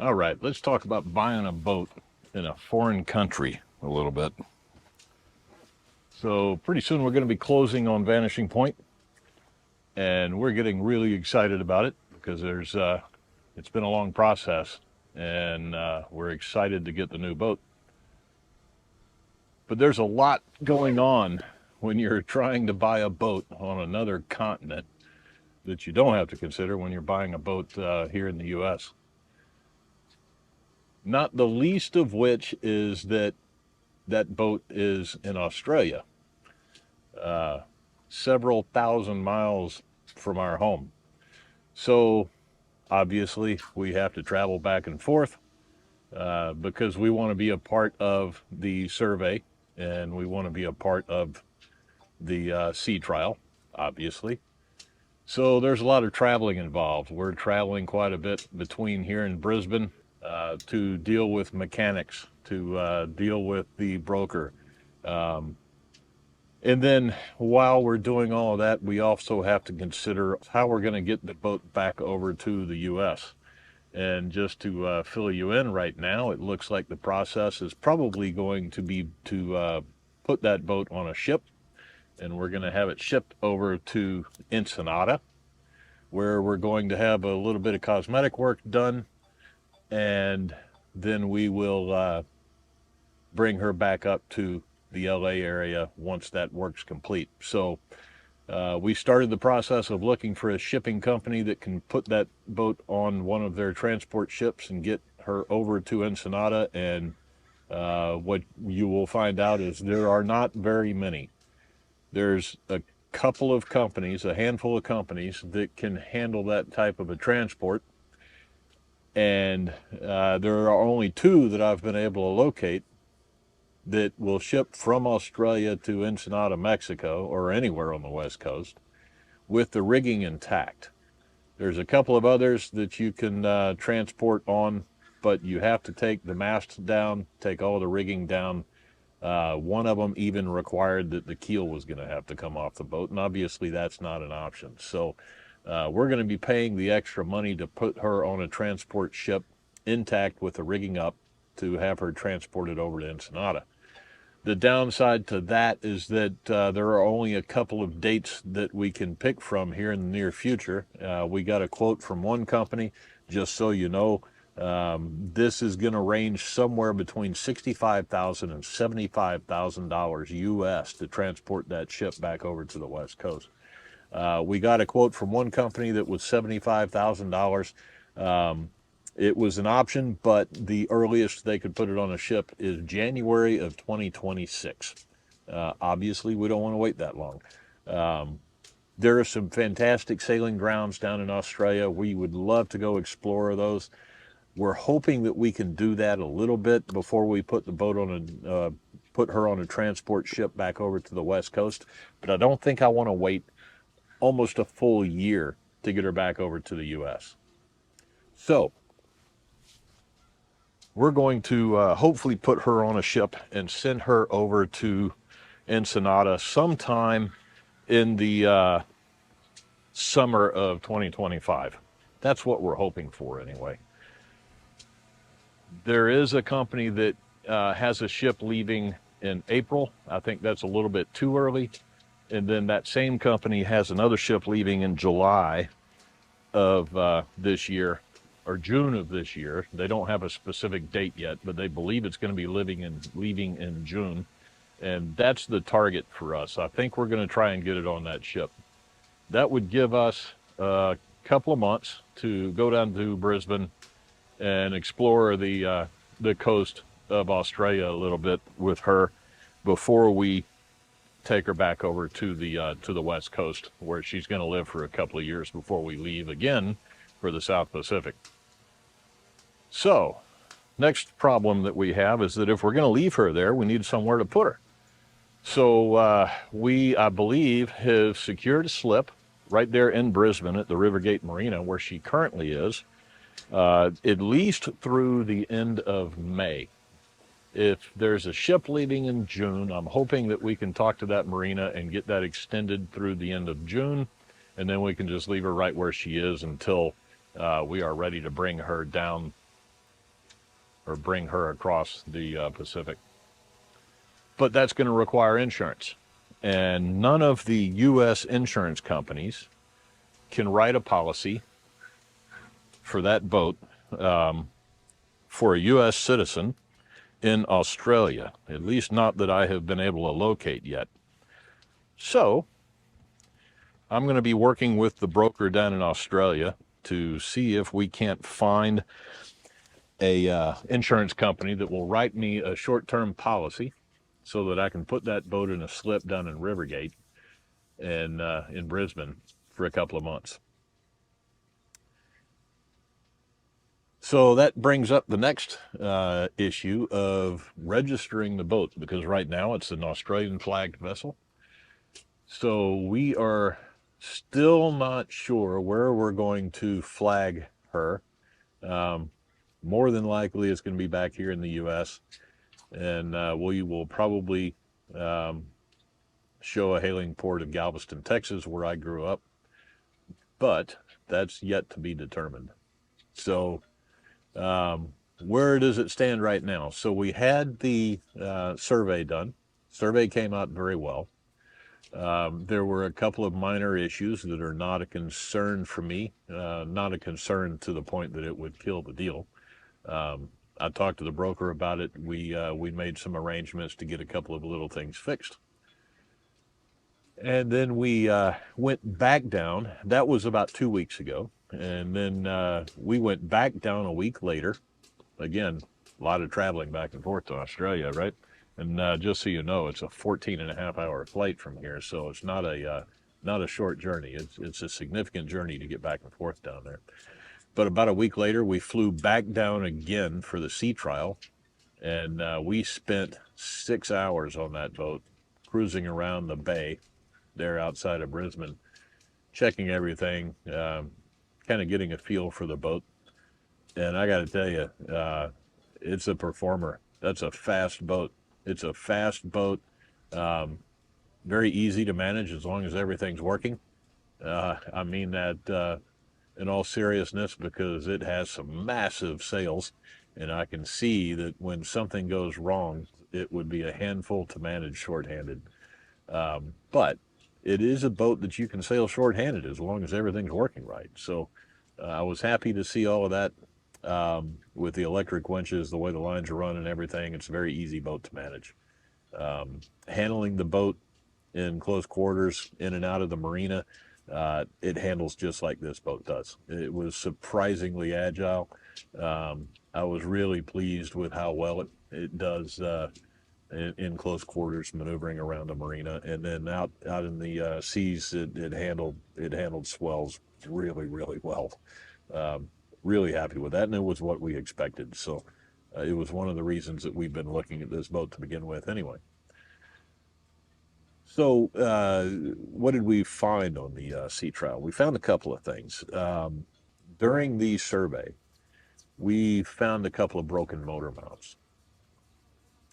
All right, let's talk about buying a boat in a foreign country a little bit. So pretty soon we're going to be closing on Vanishing Point, and we're getting really excited about it because it's been a long process, and we're excited to get the new boat. But there's a lot going on when you're trying to buy a boat on another continent that you don't have to consider when you're buying a boat here in the U.S. Not the least of which is that that boat is in Australia, uh, several thousand miles from our home. So obviously, we have to travel back and forth because we want to be a part of the survey and we want to be a part of the sea trial, obviously. So there's a lot of traveling involved. We're traveling quite a bit between here and Brisbane to deal with mechanics, to deal with the broker. Um, and then while we're doing all of that, we also have to consider how we're going to get the boat back over to the U.S. And just to fill you in right now, it looks like the process is probably going to be to put that boat on a ship, and we're going to have it shipped over to Ensenada, where we're going to have a little bit of cosmetic work done, and then we will bring her back up to the LA area once that work's complete. So we started the process of looking for a shipping company that can put that boat on one of their transport ships and get her over to Ensenada. And what you will find out is there are not very many. There's a couple of companies, a handful of companies that can handle that type of a transport. And there are only two that I've been able to locate that will ship from Australia to Ensenada, Mexico, or anywhere on the West Coast with the rigging intact. There's a couple of others that you can transport on, but you have to take the masts down, take all the rigging down. One of them even required that the keel was going to have to come off the boat, and obviously that's not an option. So we're going to be paying the extra money to put her on a transport ship intact with the rigging up to have her transported over to Ensenada. The downside to that is that there are only a couple of dates that we can pick from here in the near future. We got a quote from one company, just so you know. This is going to range somewhere between $65,000 and $75,000 US to transport that ship back over to the West Coast. We got a quote from one company that was $75,000. It was an option, but the earliest they could put it on a ship is January of 2026. Obviously, we don't want to wait that long. There are some fantastic sailing grounds down in Australia. We would love to go explore those. We're hoping that we can do that a little bit before we put the boat on put her on a transport ship back over to the West Coast. But I don't think I want to wait almost a full year to get her back over to the U.S. So we're going to hopefully put her on a ship and send her over to Ensenada sometime in the summer of 2025. That's what we're hoping for anyway. There is a company that has a ship leaving in April. I think that's a little bit too early. And then that same company has another ship leaving in July of this year, or June of this year. They don't have a specific date yet, but they believe it's going to be leaving in June. And that's the target for us. I think we're going to try and get it on that ship. That would give us a couple of months to go down to Brisbane and explore the coast of Australia a little bit with her before we take her back over to the West Coast, where she's going to live for a couple of years before we leave again for the South Pacific. So, next problem that we have is that if we're going to leave her there, we need somewhere to put her. So we, I believe, have secured a slip right there in Brisbane at the Rivergate Marina, where she currently is, at least through the end of May. If there's a ship leaving in June, I'm hoping that we can talk to that marina and get that extended through the end of June, and then we can just leave her right where she is until we are ready to bring her down or bring her across the Pacific. But that's going to require insurance. And none of the U.S. insurance companies can write a policy for that boat for a U.S. citizen in Australia, at least not that I have been able to locate yet. So I'm going to be working with the broker down in Australia to see if we can't find a insurance company that will write me a short-term policy so that I can put that boat in a slip down in Rivergate and in Brisbane for a couple of months. So that brings up the next issue of registering the boat, because right now it's an Australian flagged vessel. So we are still not sure where we're going to flag her. More than likely it's going to be back here in the U.S. and we will probably show a hailing port of Galveston, Texas, where I grew up, but that's yet to be determined. So where does it stand right now? So we had the survey done. Survey came out very well. There were a couple of minor issues that are not a concern for me, not a concern to the point that it would kill the deal. I talked to the broker about it. We made some arrangements to get a couple of little things fixed. And then we went back down. That was about 2 weeks ago. And then we went back down a week later. Again, a lot of traveling back and forth to Australia, right? And just so you know, it's a 14.5-hour flight from here, so it's not a short journey. It's a significant journey to get back and forth down there. But about a week later, we flew back down again for the sea trial, and we spent 6 hours on that boat, cruising around the bay there outside of Brisbane, checking everything, kind of getting a feel for the boat. And I got to tell you, it's a performer. That's a fast boat. It's a fast boat, very easy to manage as long as everything's working. I mean that in all seriousness, because it has some massive sails, and I can see that when something goes wrong, it would be a handful to manage shorthanded. But it is a boat that you can sail shorthanded as long as everything's working right. So I was happy to see all of that. With the electric winches, the way the lines are run and everything, it's a very easy boat to manage. Handling the boat in close quarters, in and out of the marina, it handles just like this boat does. It was surprisingly agile. I was really pleased with how well it does in close quarters, maneuvering around the marina, and then out in the seas, it handled swells really, really well. Really happy with that, and it was what we expected. So it was one of the reasons that we've been looking at this boat to begin with anyway. So what did we find on the sea trial? We found a couple of things. During the survey, we found a couple of broken motor mounts.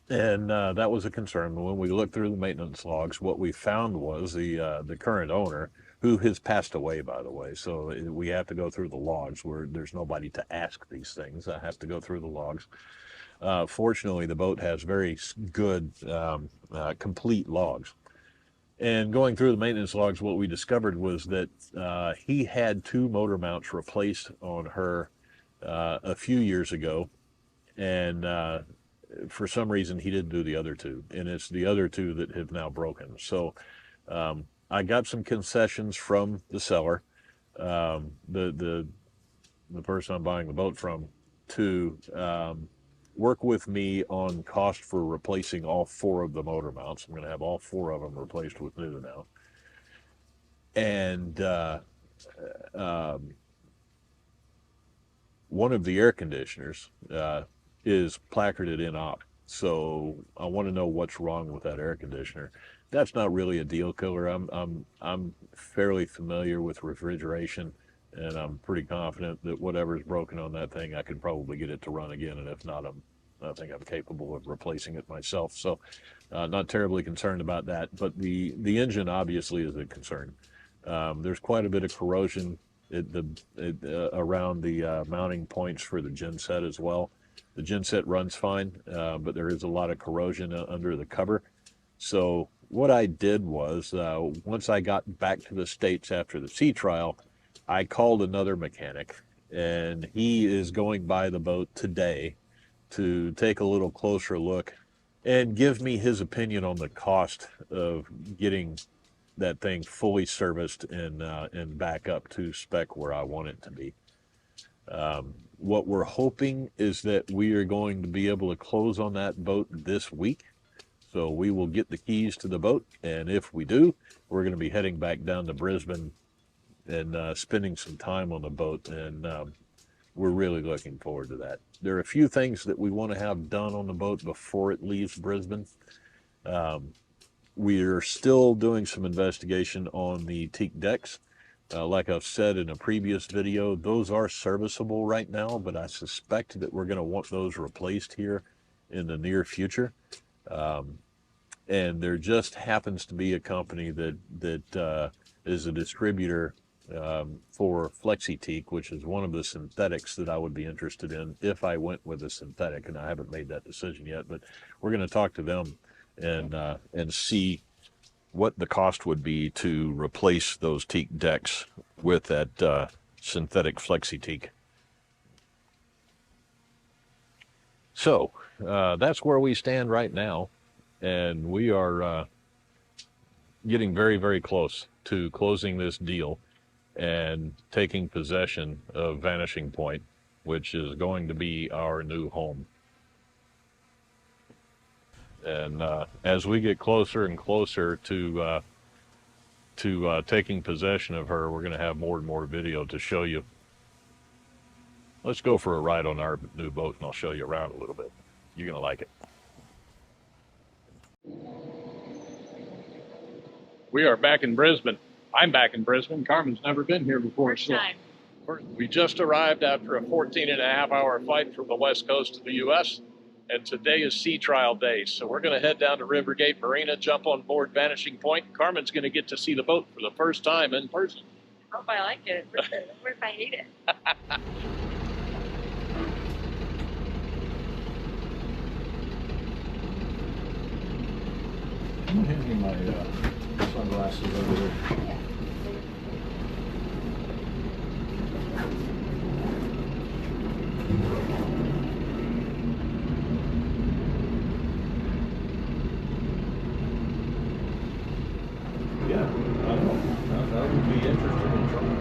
And that was a concern. When we looked through the maintenance logs, what we found was the current owner, who has passed away, by the way. So we have to go through the logs where there's nobody to ask these things. I have to go through the logs. Fortunately, the boat has very good, complete logs. And going through the maintenance logs, what we discovered was that he had 2 motor mounts replaced on her a few years ago. And for some reason, he didn't do the other 2. And it's the other 2 that have now broken. So I got some concessions from the seller, the person I'm buying the boat from, to work with me on cost for replacing all 4 of the motor mounts. I'm going to have all 4 of them replaced with new now. And one of the air conditioners is placarded in op. So I want to know what's wrong with that air conditioner. That's not really a deal killer. I'm fairly familiar with refrigeration, and I'm pretty confident that whatever's broken on that thing, I could probably get it to run again. And if not, I think I'm capable of replacing it myself. So not terribly concerned about that. But the engine obviously is a concern. There's quite a bit of corrosion around the mounting points for the genset as well. The genset runs fine, but there is a lot of corrosion under the cover. So what I did was, once I got back to the States after the sea trial, I called another mechanic, and he is going by the boat today to take a little closer look and give me his opinion on the cost of getting that thing fully serviced and back up to spec where I want it to be. What we're hoping is that we are going to be able to close on that boat this week. So we will get the keys to the boat, and if we do, we're going to be heading back down to Brisbane and spending some time on the boat, and we're really looking forward to that. There are a few things that we want to have done on the boat before it leaves Brisbane. We are still doing some investigation on the teak decks. Like I've said in a previous video, those are serviceable right now, but I suspect that we're going to want those replaced here in the near future. And there just happens to be a company that is a distributor for Flexi-Teak, which is one of the synthetics that I would be interested in if I went with a synthetic, and I haven't made that decision yet, but we're going to talk to them and see what the cost would be to replace those teak decks with that synthetic Flexi-Teak. So that's where we stand right now, and we are getting very, very close to closing this deal and taking possession of Vanishing Point, which is going to be our new home. And as we get closer and closer to taking possession of her, we're going to have more and more video to show you. Let's go for a ride on our new boat, and I'll show you around a little bit. You're going to like it. We are back in Brisbane. I'm back in Brisbane. Carmen's never been here before. First time. We just arrived after a 14.5-hour flight from the west coast of the U.S., and today is sea trial day. So we're going to head down to Rivergate Marina, jump on board Vanishing Point. Carmen's going to get to see the boat for the first time in person. I hope I like it. What if I hate it? I'm handing my sunglasses over there. Yeah, I don't know. I would be interested in trying.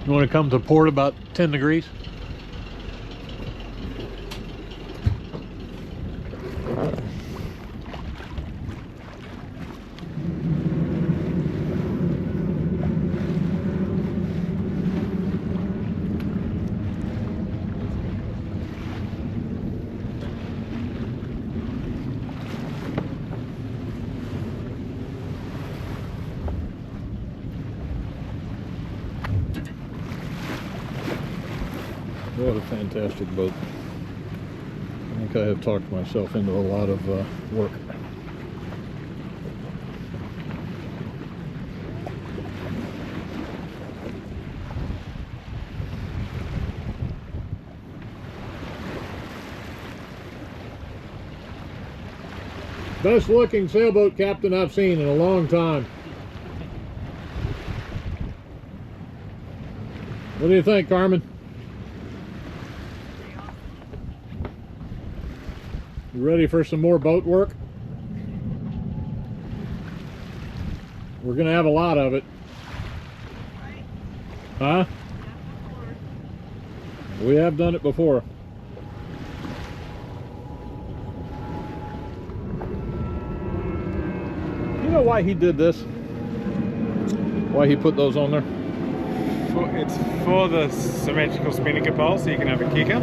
You want to come to port about 10 degrees? What a fantastic boat. I think I have talked myself into a lot of work. Best looking sailboat captain I've seen in a long time. What do you think, Karmen? You ready for some more boat work? We're gonna have a lot of it. Huh? We have done it before. You know why he did this? Why he put those on there? It's for the symmetrical spinnaker pole, so you can have a kicker.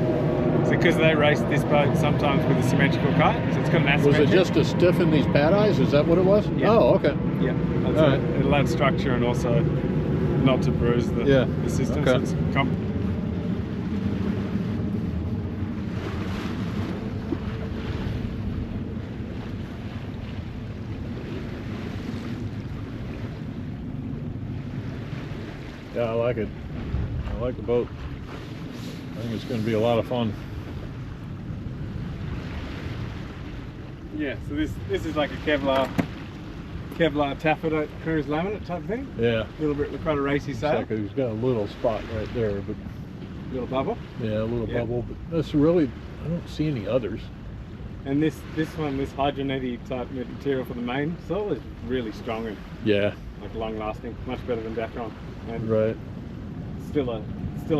So because they race this boat sometimes with a symmetrical kite, so it's got an Was asymmetric. it just to stiffen these pad eyes? Is that what it was? Yeah. Oh, okay. Yeah, that's All it. right. It'll add structure and also not to bruise the system. Okay. So it's Yeah, I like it. I like the boat. I think it's going to be a lot of fun. yeah, so this is like a Kevlar taffeta cruise laminate type thing. Yeah. A little bit with quite a racy It's sail. like he's got a little spot right there, but Little bubble. yeah, a little Yeah. bubble. But that's really, I don't see any others. And this hydronetti type material for the main sail is really strong and Yeah, like long lasting, much better than Dacron. And right. still a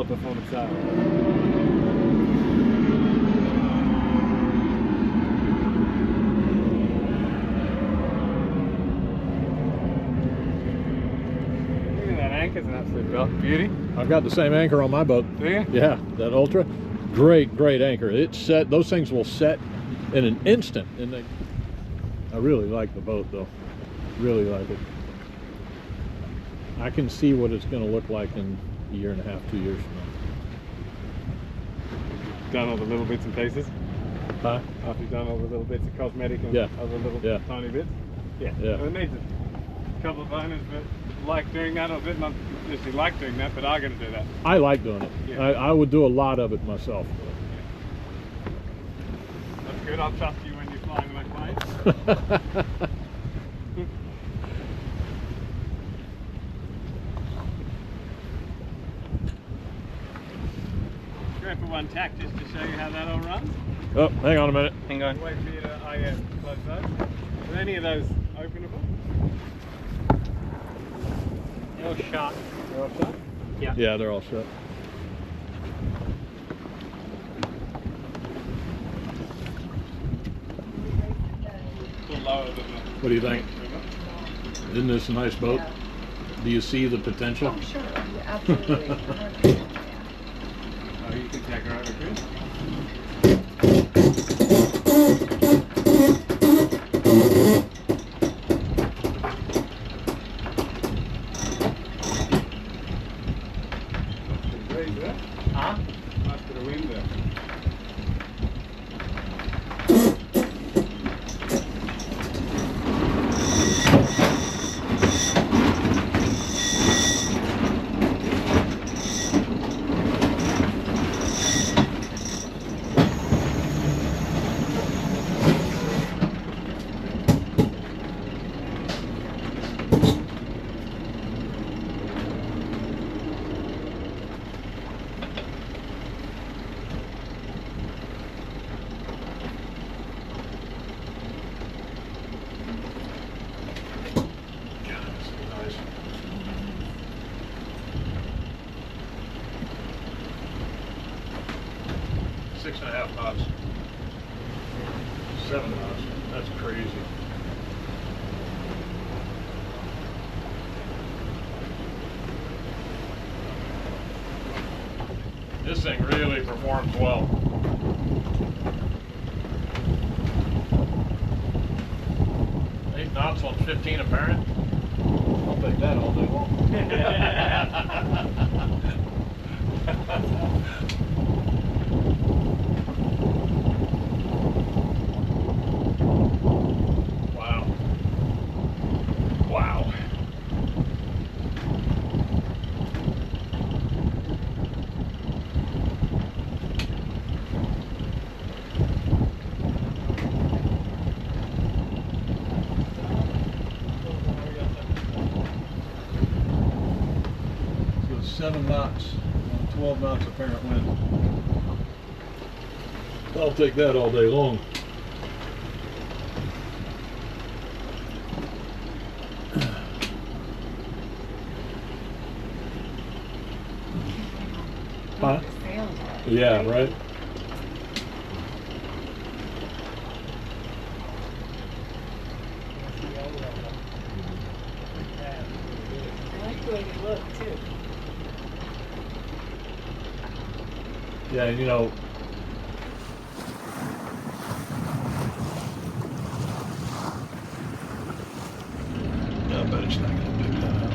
performance sail. Look at that anchor's an absolute beauty. I've got the same anchor on my boat. Do you? Yeah, that Ultra. Great, great anchor. It's set, those things will set in an instant. And I really like the boat though. Really like it. I can see what it's going to look like in a year and a half, 2 years from Done all the little bits and pieces. now. Huh? After you've done all the little bits of cosmetic and Yeah. other little Yeah. tiny bits. Yeah. Yeah. It needs a couple of owners that like doing that, or that not necessarily like doing that, but are going to do that. I like doing it. Yeah. I would do a lot of it myself. That's good. I'll trust you when you're flying my plane. Go for one tack just to show you how that all runs. Oh, hang on a minute. Hang on. Wait for you to, oh yeah, close those. Are any of those openable? They're all shot. They're all shut? Yeah. Yeah, they're all shut. A little lower than the... What do you think? Isn't this a nice boat? Do you see the potential? Oh, sure. Yeah, absolutely. Oh, you can take her over, Chris. Breeze there. Huh? Nice bit of wind there. 6.5 knots. 7 knots. That's crazy. This thing really performs well. Eight knots on 15 apparent. I'll take that all day long. Wow. Wow. So 7 knots on 12 knots apparent wind. I'll take that all day long. Huh? Yeah, right? I like the way you look too. Yeah, you know, I bet it's not going to pick that up.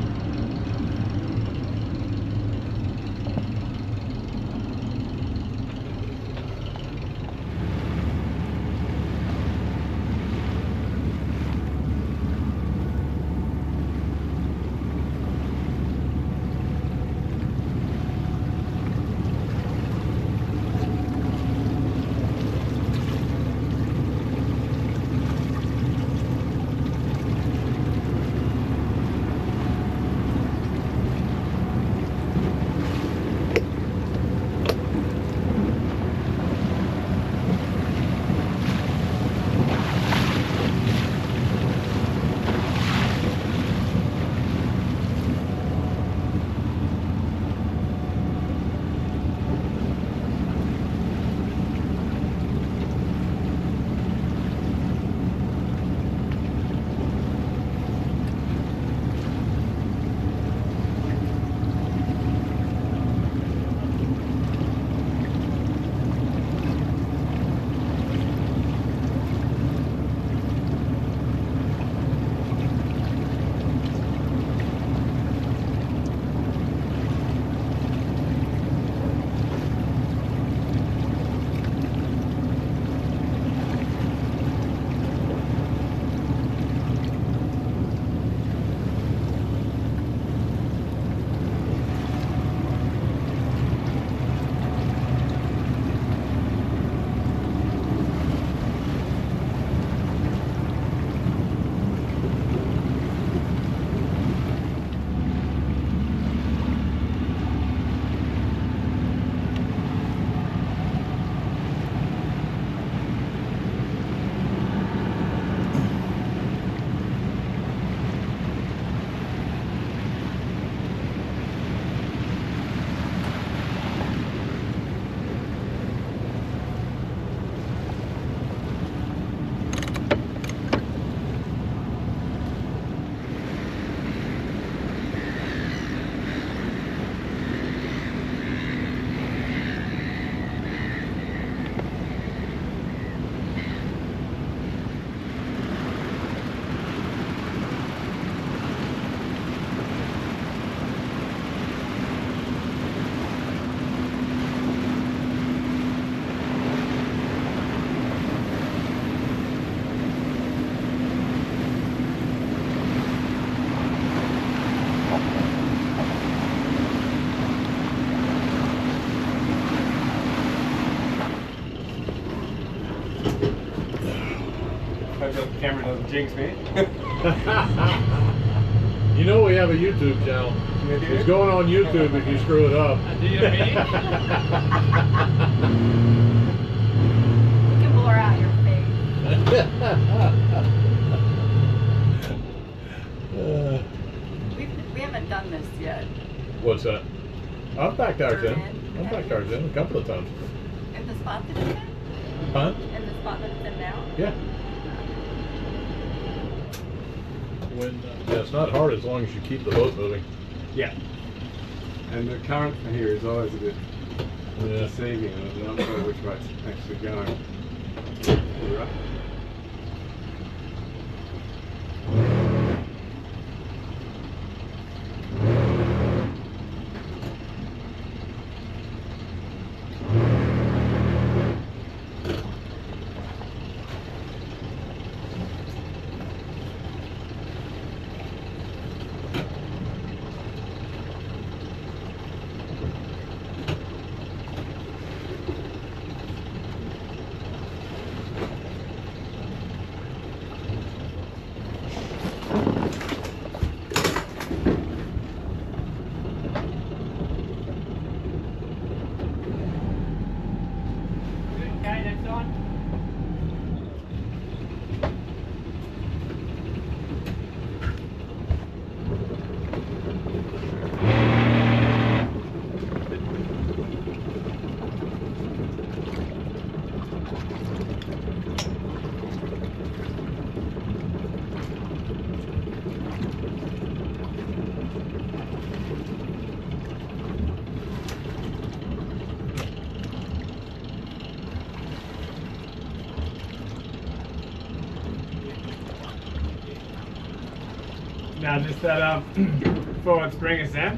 Hope the camera doesn't jinx me. You know we have a YouTube channel. It's going on YouTube if you screw it up. Do you know me? We can blur out your face. We haven't done this yet. What's that? I've backed ours in. Karmen. I've backed ours in a couple of times. In the spot that you're in? Huh? In the spot that it's in now? Yeah. Yeah, it's not hard as long as you keep the boat moving. Yeah. And the current for here is always a bit deceiving, and I'm not sure which way it's actually going. Right. Okay, that's on. Now just that forward spring ascent.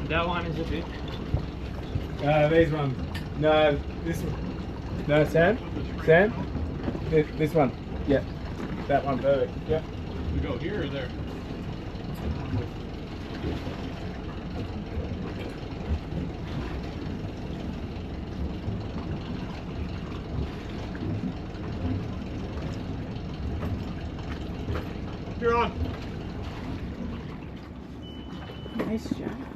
That one is a bit. These ones. No, this one. No, Sam? Sam? This one. Yeah. That one, perfect. Yeah. We go here or there? You're on. Nice job.